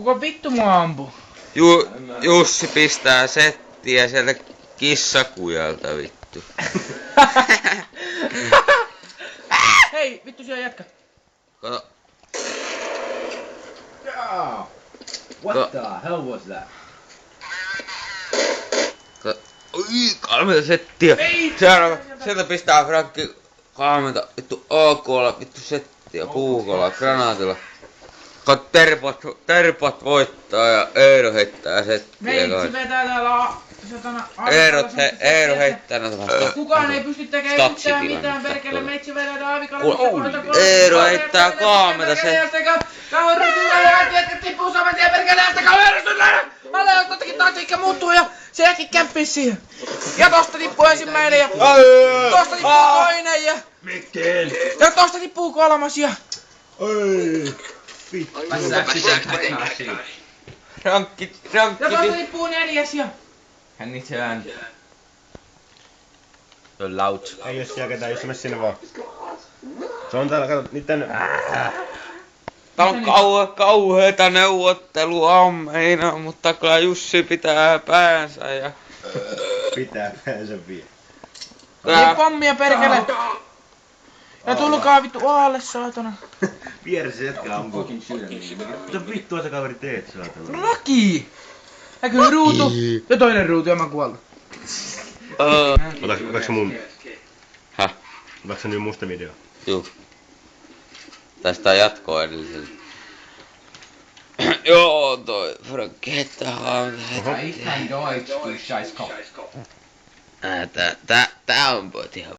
Kuka vittu mua ampuu? Jussi pistää settiä sieltä kissakujalta vittu. Hei, vittu siellä jätkä. Kato. Yeah. What the hell was that? Oi, kalmeita settiä. Sieltä pistää Frankki kalmeita vittu AK:lla vittu settiä puukolla, granaatilla. Terpat voittaa ja Eero heittää settiä. Meitsi vetää täällä satana... Eero heittää näitä vastaan. Kukaan ei pysty tekemään yhtään mitään perkele. Meitsi vetää täällä aavikalle. Eero heittää kaameta se. Kaverus tulee ja jätkä tippuu saman tien perkele. Kaverus tulee! Alle on tottakin taktiikka muuttuu ja se jätkin kämppii siihen. Ja tosta tippuu ensimmäinen ja... Tosta tippuu toinen ja... Mikkel! Ja tosta tippuu kolmas ja... Oi! Rankki. Ja tosta tippuu neljäs ja... Hän itseään. Se on laut. Ei oo siellä ketään, jos mene sinne vaan. Se on täällä, kato, niitten... Tää on kauheeta neuvottelua meina, mutta kyllä Jussi pitää päänsä ja... Pitää päänsä vielä. Niin pommia perkele! Ja tulkaa vittu aalle saatana. Vieressä jätkä ampuu. Mitä vittua sä kaveri teet saatana? Laki! Näkyy ruutu ja toinen ruutu ja mä kuollut. Otaks sä mun... Häh? Otaks sä nyt musta video? Juu. Tästä jatkoa edelliselle. Joo, toi Frankki heittää haamata. Ich kann Deutsch, du Scheißkopf. Tää on ihan